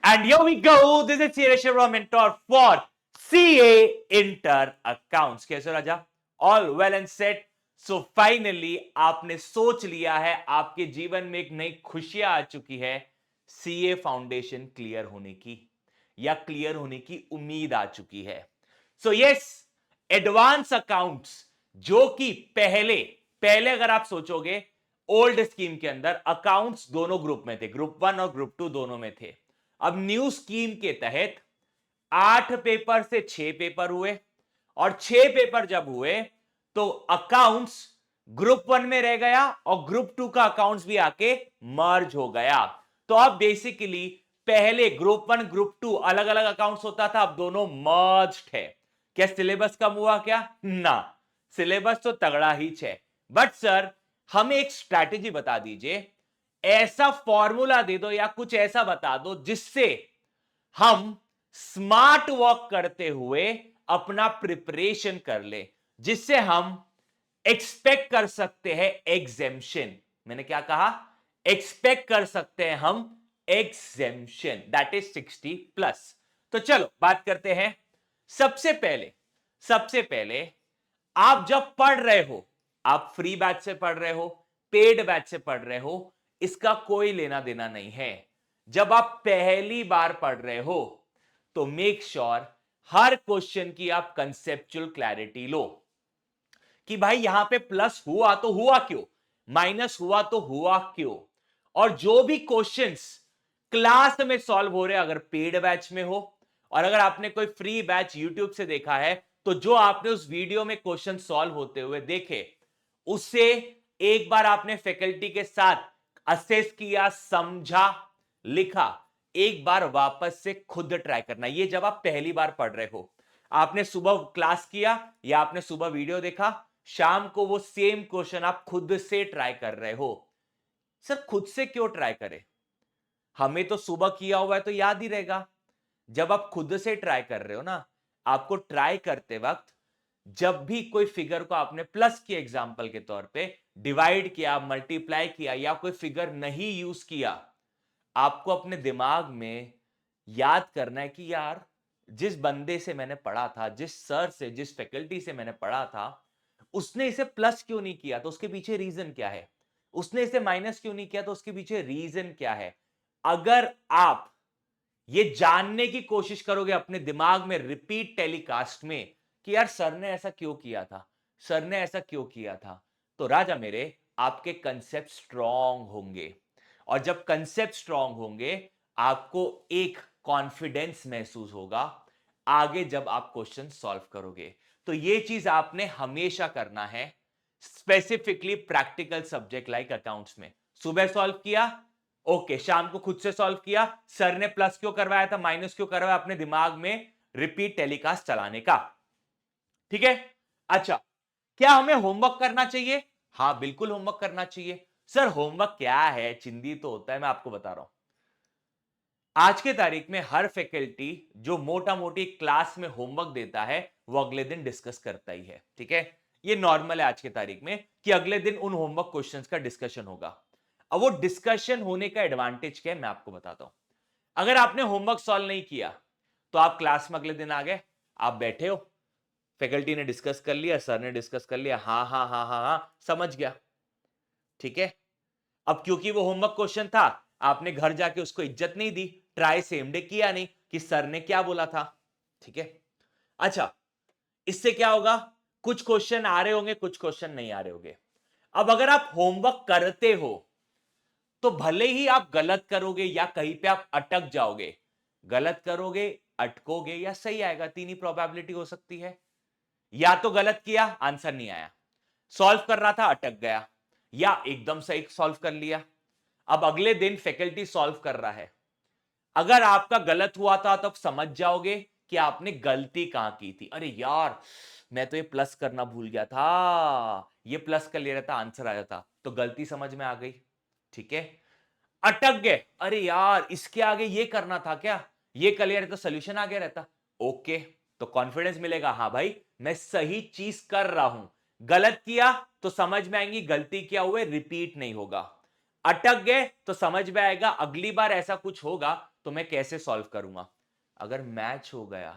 And here we go. This is Suresh Raw mentor for CA Inter Accounts. कैसे हो राजा? All well and set. So finally आपने सोच लिया है, आपके जीवन में एक नई खुशियां आ चुकी है, सीए फाउंडेशन क्लियर होने की या क्लियर होने की उम्मीद आ चुकी है. सो यस, एडवांस अकाउंट्स जो कि पहले पहले अगर आप सोचोगे ओल्ड स्कीम के अंदर अकाउंट्स दोनों ग्रुप में थे, ग्रुप 1 और ग्रुप 2 दोनों में थे. अब न्यू स्कीम के तहत 8 पेपर से 6 पेपर हुए और 6 पेपर जब हुए तो अकाउंट्स ग्रुप 1 में रह गया और ग्रुप 2 का अकाउंट्स भी आके मर्ज हो गया. तो अब बेसिकली पहले ग्रुप 1 ग्रुप 2 अलग अलग अकाउंट्स होता था, अब दोनों मर्ज्ड है. क्या सिलेबस कम हुआ क्या? ना, सिलेबस तो तगड़ा ही है. बट सर हमें एक स्ट्रैटेजी बता दीजिए, ऐसा फॉर्मूला दे दो या कुछ ऐसा बता दो जिससे हम स्मार्ट वर्क करते हुए अपना प्रिपरेशन कर ले, जिससे हम एक्सपेक्ट कर सकते हैं एग्जेम्पशन. मैंने क्या कहा? एक्सपेक्ट कर सकते हैं हम एग्जेम्पशन, दैट इज 60+. तो चलो बात करते हैं. सबसे पहले आप जब पढ़ रहे हो, आप फ्री बैच से पढ़ रहे हो, पेड बैच से पढ़ रहे हो, इसका कोई लेना देना नहीं है. जब आप पहली बार पढ़ रहे हो तो मेक श्योर हर क्वेश्चन की आप कंसेप्चुअल क्लैरिटी लो कि भाई यहां पे प्लस हुआ तो हुआ क्यों, माइनस हुआ तो हुआ क्यों. और जो भी क्वेश्चंस क्लास में सॉल्व हो रहे हैं, अगर पेड बैच में हो और अगर आपने कोई फ्री बैच यूट्यूब से देखा है, तो जो आपने उस वीडियो में क्वेश्चन सॉल्व होते हुए देखे, उससे एक बार आपने फैकल्टी के साथ असेस किया, समझा, लिखा, एक बार वापस से खुद ट्राई करना. ये जब आप पहली बार पढ़ रहे हो, आपने सुबह क्लास किया या आपने सुबह वीडियो देखा, शाम को वो सेम क्वेश्चन आप खुद से ट्राई कर रहे हो. सर खुद से क्यों ट्राई करें? हमें तो सुबह किया हुआ है तो याद ही रहेगा. जब आप खुद से ट्राई कर रहे हो ना, आपको ट्राई करते वक्त जब भी कोई फिगर को आपने प्लस की एग्जांपल के तौर पे डिवाइड किया, मल्टीप्लाई किया या कोई फिगर नहीं यूज किया, आपको अपने दिमाग में याद करना है कि यार जिस बंदे से मैंने पढ़ा था, जिस सर से, जिस फैकल्टी से मैंने पढ़ा था, उसने इसे प्लस क्यों नहीं किया तो उसके पीछे रीजन क्या है, उसने इसे माइनस क्यों नहीं किया तो उसके पीछे रीजन क्या है. अगर आप ये जानने की कोशिश करोगे अपने दिमाग में रिपीट टेलीकास्ट में कि यार सर ने ऐसा क्यों किया था, सर ने ऐसा क्यों किया था, तो राजा मेरे आपके कंसेप्ट स्ट्रांग होंगे. और जब कंसेप्ट स्ट्रांग होंगे, आपको एक कॉन्फिडेंस महसूस होगा आगे जब आप क्वेश्चन सॉल्व करोगे. तो ये चीज आपने हमेशा करना है, specifically practical subject like accounts में. सुबह सॉल्व किया, ओके, शाम को खुद से सॉल्व किया, सर ने प्लस क्यों करवाया था, माइनस क्यों करवाया, अपने दिमाग में रिपीट टेलीकास्ट चलाने का. ठीक है. अच्छा, क्या हमें होमवर्क करना चाहिए? हाँ बिल्कुल होमवर्क करना चाहिए. सर होमवर्क क्या है, चिंदी तो होता है. मैं आपको बता रहा हूं, आज के तारीख में हर फैकल्टी जो मोटा मोटी क्लास में होमवर्क देता है वो अगले दिन डिस्कस करता ही है. ठीक है, ये नॉर्मल है आज के तारीख में कि अगले दिन उन होमवर्क क्वेश्चंस का डिस्कशन होगा. अब वो डिस्कशन होने का एडवांटेज क्या है मैं आपको बताता हूं. अगर आपने होमवर्क सॉल्व नहीं किया तो आप क्लास में अगले दिन आ गए, आप बैठे हो, फैकल्टी ने डिस्कस कर लिया, सर ने डिस्कस कर लिया, हाँ हाँ हाँ हाँ हाँ समझ गया. ठीक है. अब क्योंकि वो होमवर्क क्वेश्चन था, आपने घर जाके उसको इज्जत नहीं दी, ट्राई सेम डे किया नहीं कि सर ने क्या बोला था. ठीक है. अच्छा, इससे क्या होगा, कुछ क्वेश्चन आ रहे होंगे, कुछ क्वेश्चन नहीं आ रहे होंगे. अब अगर आप होमवर्क करते हो तो भले ही आप गलत करोगे या कहीं पे आप अटक जाओगे, गलत करोगे, अटकोगे या सही आएगा, तीन ही प्रोबेबिलिटी हो सकती है. या तो गलत किया, आंसर नहीं आया, सॉल्व कर रहा था, अटक गया, या एकदम सही सॉल्व कर लिया. अब अगले दिन फैकल्टी सॉल्व कर रहा है, अगर आपका गलत हुआ था तब समझ जाओगे कि आपने गलती कहां की थी. अरे यार मैं तो ये प्लस करना भूल गया था, ये प्लस कर ले रहा था, आंसर आ जाता, तो गलती समझ में आ गई. ठीक है. अटक गए, अरे यार इसके आगे ये करना था क्या, ये कर लिया रहता सोल्यूशन आ गया रहता. ओके, तो कॉन्फिडेंस मिलेगा, हाँ भाई मैं सही चीज कर रहा हूं. गलत किया तो समझ में आएंगी गलती क्या हुए, रिपीट नहीं होगा. अटक गए तो समझ में आएगा अगली बार ऐसा कुछ होगा तो मैं कैसे सॉल्व करूंगा? अगर मैच हो गया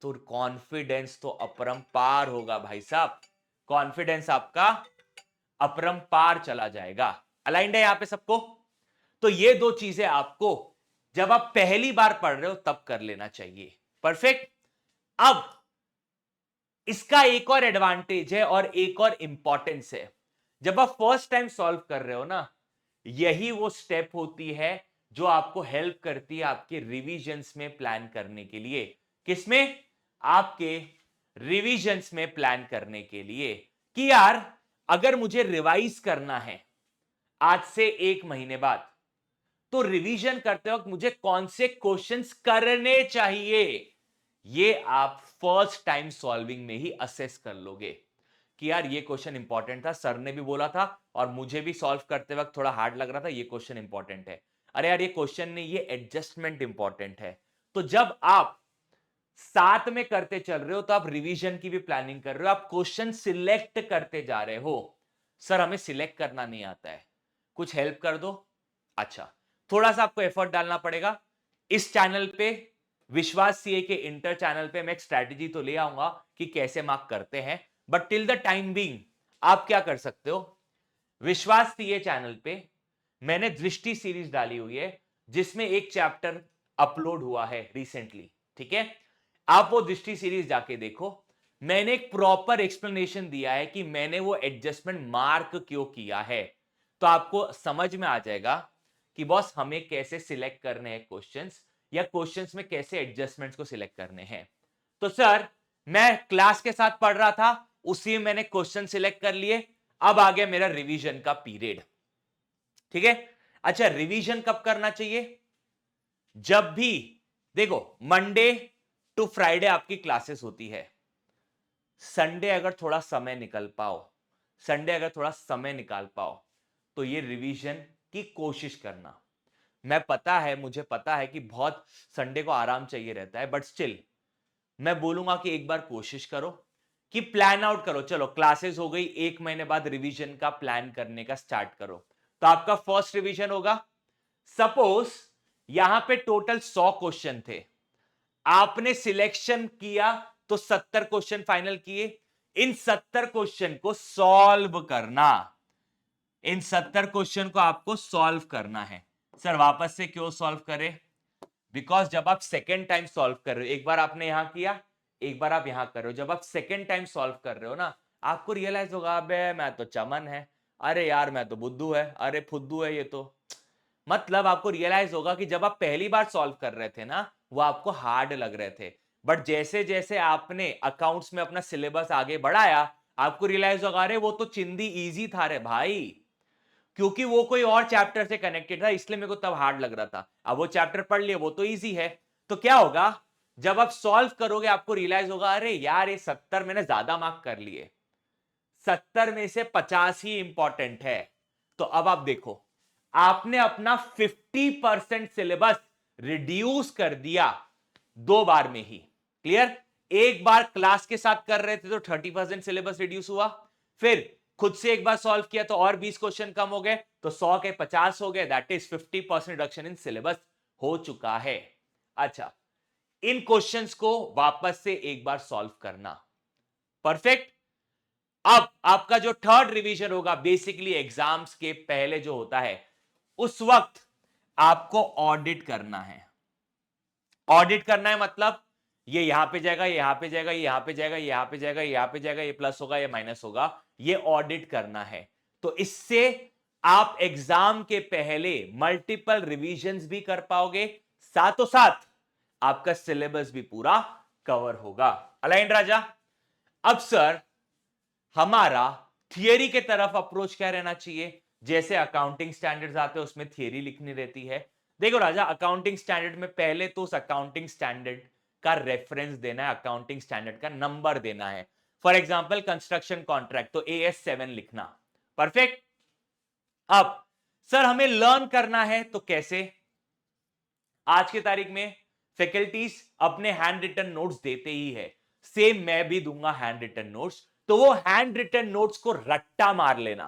तो कॉन्फिडेंस तो अपरंपार होगा भाई साहब, कॉन्फिडेंस आपका अपरंपार चला जाएगा। अलाइंड है यहां पे सबको? तो ये दो चीजें आपको जब आप पहली बार पढ़ रहे हो तब कर लेना चाहिए। परफेक्ट। अब इसका एक और एडवांटेज है और एक और इंपॉर्टेंस है। जब आप फर्स्ट टाइम सॉल्व कर रहे हो ना, यही वो स्टेप होती है जो आपको हेल्प करती है आपके रिविजन्स में प्लान करने के लिए। किसमें? आपके रिविजन्स में प्लान करने के लिए कि यार अगर मुझे रिवाइज करना है आज से 1 महीने बाद, तो रिवीजन करते वक्त मुझे कौन से क्वेश्चंस करने चाहिए, ये आप फर्स्ट टाइम सॉल्विंग में ही असेस कर लोगे कि यार ये क्वेश्चन इंपॉर्टेंट था, सर ने भी बोला था और मुझे भी सॉल्व करते वक्त थोड़ा हार्ड लग रहा था, ये क्वेश्चन इंपॉर्टेंट है। अरे यार ये क्वेश्चन नहीं, ये एडजस्टमेंट इंपॉर्टेंट है। तो जब आप साथ में करते चल रहे हो तो आप रिवीजन की भी प्लानिंग कर रहे हो, आप क्वेश्चन सिलेक्ट करते जा रहे हो। सर हमें सिलेक्ट करना नहीं आता है, कुछ हेल्प कर दो। अच्छा, थोड़ा सा आपको एफर्ट डालना पड़ेगा। इस चैनल पे, विश्वास सीए के इंटर चैनल पे मैं एक स्ट्रैटेजी तो ले आऊंगा कि कैसे मार्क करते हैं, but till the time being आप क्या कर सकते हो, विश्वास सीए चैनल पे मैंने दृष्टि सीरीज डाली हुई है जिसमें एक चैप्टर अपलोड हुआ है रिसेंटली। ठीक है, आप वो दृष्टि सीरीज जाके देखो। मैंने एक प्रॉपर एक्सप्लेनेशन दिया है कि मैंने वो एडजस्टमेंट मार्क क्यों किया है, तो आपको समझ में आ जाएगा कि बॉस हमें कैसे सिलेक्ट करने हैं क्वेश्चंस, या क्वेश्चंस में कैसे एडजस्टमेंट्स को सिलेक्ट करने हैं। तो सर मैं क्लास के साथ पढ़ रहा था, उसी में मैंने क्वेश्चन सिलेक्ट कर लिए, अब आ गया मेरा रिवीजन का पीरियड। ठीक है, अच्छा रिवीजन कब करना चाहिए? जब भी देखो मंडे टू फ्राइडे आपकी क्लासेस होती है, संडे अगर थोड़ा समय निकल पाओ, संडे अगर थोड़ा समय निकाल पाओ तो ये रिवीजन की कोशिश करना। मैं पता है, मुझे पता है कि बहुत संडे को आराम चाहिए रहता है, बट स्टिल मैं बोलूंगा कि एक बार कोशिश करो कि प्लान आउट करो। चलो क्लासेस हो गई, 1 महीने बाद रिवीजन का प्लान करने का स्टार्ट करो। तो आपका फर्स्ट रिवीजन होगा, सपोज यहां पे टोटल 100 क्वेश्चन थे, आपने सिलेक्शन किया तो 70 क्वेश्चन फाइनल किए। इन 70 क्वेश्चन को सॉल्व करना, इन 70 क्वेश्चन को आपको सॉल्व करना है। सर वापस से क्यों सॉल्व करें? बिकॉज जब आप सेकेंड टाइम सॉल्व कर रहे हो, एक बार आपने यहां किया, एक बार आप यहां कर रहे हो, जब आप सेकेंड टाइम सॉल्व कर रहे हो ना, आपको रियलाइज होगा अबे मैं तो चमन है, अरे यार मैं तो बुद्धू है, अरे फुद्दू है ये तो। मतलब आपको रियलाइज होगा कि जब आप पहली बार सॉल्व कर रहे थे ना, वो आपको हार्ड लग रहे थे, बट जैसे जैसे आपने अकाउंट्स में अपना सिलेबस आगे बढ़ाया, आपको रियलाइज होगा अरे वो तो चिंदी इजी था रे भाई, क्योंकि वो कोई और चैप्टर से कनेक्टेड था इसलिए मेरे को तब हार्ड लग रहा था, अब वो चैप्टर पढ़ लिया वो तो इजी है। तो क्या होगा, जब आप सॉल्व करोगे आपको रियलाइज होगा अरे यार ये 70 मैंने ज्यादा मार्क कर लिए, 70 में से 50 ही इंपॉर्टेंट है। तो अब आप देखो, आपने अपना 50% सिलेबस रिड्यूस कर दिया 2 बार में ही। क्लियर? एक बार क्लास के साथ कर रहे थे तो 30% सिलेबस रिड्यूस हुआ, फिर खुद से एक बार सॉल्व किया तो और 20 क्वेश्चन कम हो गए, तो 100 के 50 हो गए, that is 50% reduction in syllabus हो चुका है। अच्छा, इन क्वेश्चंस को वापस से एक बार सॉल्व करना। परफेक्ट। अब आपका जो थर्ड रिवीजन होगा, बेसिकली एग्जाम्स के पहले जो होता है, उस वक्त आपको ऑडिट करना है। ऑडिट करना है मतलब ये यहां पे जाएगा, ये यहां पे जाएगा, ये यहां पे जाएगा, ये यहां पे जाएगा, ये यहां पे जाएगा, ये प्लस होगा, ये माइनस होगा, ये ऑडिट करना है। तो इससे आप एग्जाम के पहले मल्टीपल रिवीजन्स भी कर पाओगे, साथों साथ आपका सिलेबस भी पूरा कवर होगा। अलाइन राजा? अब सर हमारा थियरी के तरफ अप्रोच क्या रहना चाहिए? जैसे अकाउंटिंग स्टैंडर्ड्स आते हैं उसमें थियरी लिखनी रहती है। देखो राजा, अकाउंटिंग स्टैंडर्ड में पहले तो उस अकाउंटिंग स्टैंडर्ड का रेफरेंस देना है, अकाउंटिंग स्टैंडर्ड का नंबर देना है। फॉर एग्जांपल कंस्ट्रक्शन कॉन्ट्रैक्ट तो AS7 लिखना। परफेक्ट। अब सर हमें लर्न करना है तो कैसे? आज की तारीख में फैकल्टीज अपने हैंड रिटन नोट्स देते ही है, सेम मैं भी दूंगा हैंड रिटन नोट्स, तो वो हैंड रिटन नोट्स को रट्टा मार लेना।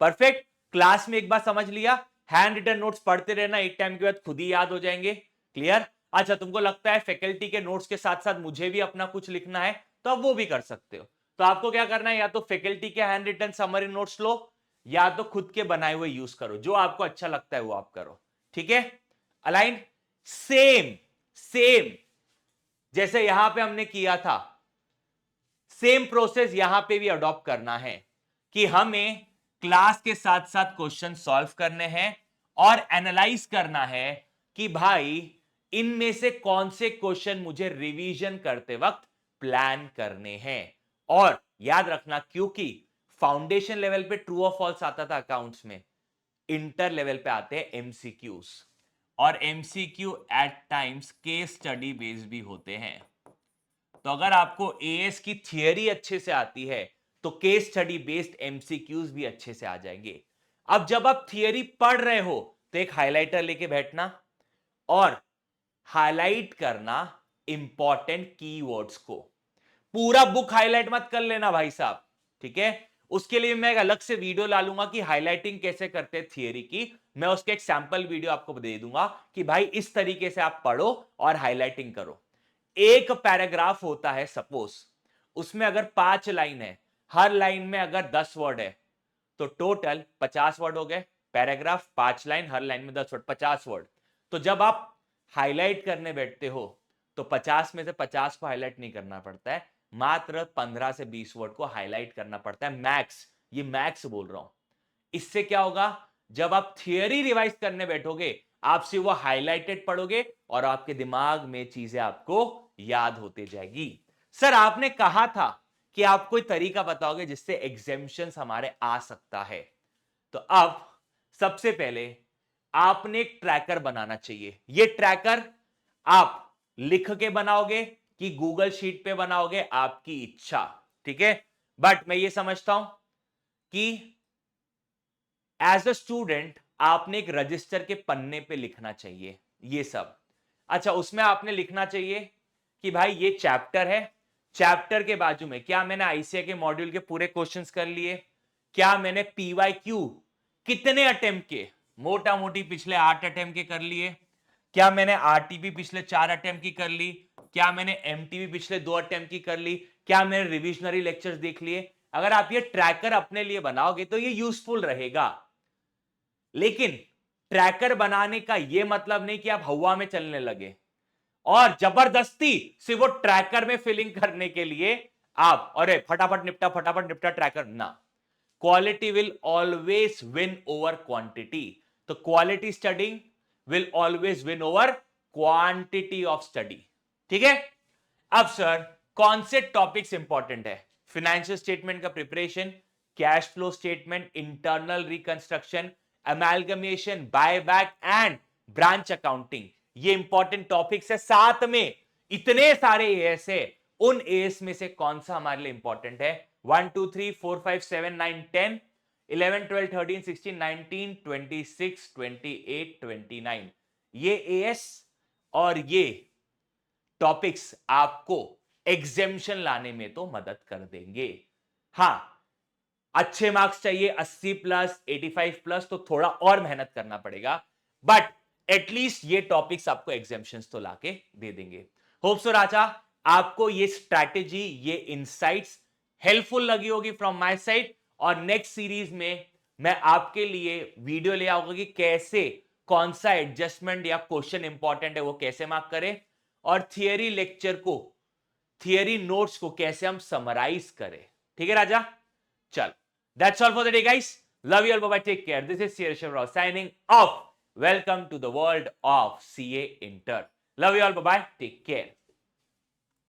परफेक्ट। क्लास में एक बार समझ लिया, हैंड रिटन नोट्स पढ़ते रहना, एक टाइम के बाद खुद ही याद हो जाएंगे। क्लियर? अच्छा, तुमको लगता है फैकल्टी के नोट्स के साथ साथ मुझे भी अपना कुछ लिखना है, तो आप वो भी कर सकते हो। तो आपको क्या करना है, या तो फैकल्टी के हैंड रिटन समरी नोट्स लो, या तो खुद के बनाए हुए यूज करो, जो आपको अच्छा लगता है वो आप करो। ठीक है? अलाइन? सेम सेम जैसे यहां पे हमने किया था, सेम प्रोसेस यहां पे भी अडॉप्ट करना है कि हमें क्लास के साथ साथ क्वेश्चन सॉल्व करने हैं और एनालाइज करना है कि भाई इनमें से कौन से क्वेश्चन मुझे रिवीजन करते वक्त प्लान करने हैं। और याद रखना, क्योंकि फाउंडेशन लेवल पे ट्रू और फॉल्स आता था अकाउंट्स में, इंटर लेवल पे आते हैं एमसीक्यूज, और MCQ at times case study based भी होते हैं। तो अगर आपको एएस की थियरी अच्छे से आती है तो केस स्टडी बेस्ड एमसीक्यूज भी अच्छे से आ जाएंगे। अब जब आप थियरी पढ़ रहे हो तो एक हाइलाइटर लेके बैठना और हाईलाइट करना इंपॉर्टेंट कीवर्ड्स को। पूरा बुक हाईलाइट मत कर लेना भाई साहब, ठीक है? उसके लिए मैं एक अलग से वीडियो ला लूंगा कि हाईलाइटिंग कैसे करते हैं थियरी की। मैं उसके एक सैंपल वीडियो आपको दे दूंगा कि भाई इस तरीके से आप पढ़ो और हाईलाइटिंग करो। एक पैराग्राफ होता है सपोज, उसमें अगर 5 लाइन है, हर लाइन में अगर 10 वर्ड है, तो टोटल 50 वर्ड हो गए। पैराग्राफ 5 लाइन, हर लाइन में 10 वर्ड, 50 वर्ड। तो जब आप हाईलाइट करने बैठते हो तो 50 में से 50 को हाईलाइट नहीं करना पड़ता है, मात्र 15 से 20 वर्ड को हाईलाइट करना पड़ता है मैक्स। ये मैक्स बोल रहा हूं। इससे क्या होगा, जब आप थियरी रिवाइज करने बैठोगे आप सिर्फ वो हाईलाइटेड पढ़ोगे और आपके दिमाग में चीजें आपको याद होते जाएगी। सर आपने कहा था कि आप कोई तरीका बताओगे जिससे एग्जेम्पशंस हमारे आ सकता है। तो अब सबसे पहले आपने एक ट्रैकर बनाना चाहिए। ये ट्रैकर आप लिख के बनाओगे कि गूगल शीट पे बनाओगे, आपकी इच्छा, ठीक है? बट मैं ये समझता हूं कि एज अ स्टूडेंट आपने एक रजिस्टर के पन्ने पे लिखना चाहिए ये सब। अच्छा, उसमें आपने लिखना चाहिए कि भाई ये चैप्टर है, चैप्टर के बाजू में क्या मैंने आईसीआई के मॉड्यूल के पूरे क्वेश्चंस कर लिए, क्या मैंने पीवाईक्यू कितने अटेम्प्ट के, मोटा मोटी पिछले 8 अटेम्प्ट के कर लिए, क्या मैंने आरटीपी पिछले 4 अटेम्प्ट की कर ली, क्या मैंने एमटीपी पिछले 2 अटेम्प्ट की कर ली, क्या मैंने रिविजनरी लेक्चर्स देख लिए। अगर आप ये ट्रैकर अपने लिए बनाओगे तो ये यूजफुल रहेगा। लेकिन ट्रैकर बनाने का यह मतलब नहीं कि आप हवा में चलने लगे और जबरदस्ती सिर्फ वो ट्रैकर में फिलिंग करने के लिए आप अरे फटाफट निपटा ट्रैकर ना। Quality will always win over quantity. तो quality studying will always win over quantity of study. ठीक है? अब सर कौन से टॉपिक्स इंपॉर्टेंट है? फाइनेंशियल स्टेटमेंट का preparation, cash flow statement, internal reconstruction, amalgamation, buyback and branch accounting. ये important topics है। साथ में इतने सारे एएस है, उन एएस में से कौन सा हमारे लिए इंपॉर्टेंट है? 1 2 3 4 5 7 9 10 11 12 13 16 19 26 28 29। ये एएस और ये टॉपिक्स आपको एग्जेम्पशन लाने में तो मदद कर देंगे। हां, अच्छे मार्क्स चाहिए 80 प्लस 85 प्लस, तो थोड़ा और मेहनत करना पड़ेगा, बट एटलीस्ट ये टॉपिक्स आपको एग्जेम्पशंस तो लाके दे देंगे। होप सो राजा आपको ये स्ट्रैटेजी, ये इंसाइट्स हेल्पफुल लगी होगी फ्रॉम माय साइड। और नेक्स्ट सीरीज में मैं आपके लिए वीडियो ले आऊंगा कि कैसे कौन सा एडजस्टमेंट या क्वेश्चन इंपॉर्टेंट है वो कैसे मार्क करें, और थियरी लेक्चर को, थियरी नोट्स को कैसे हम समराइज करें। ठीक है राजा? चल, that's all for the day guys. Love you all, bye bye, take care. This is Sir Shivrao signing off. Welcome to the world of CA Inter. Love you all, bye bye, take care.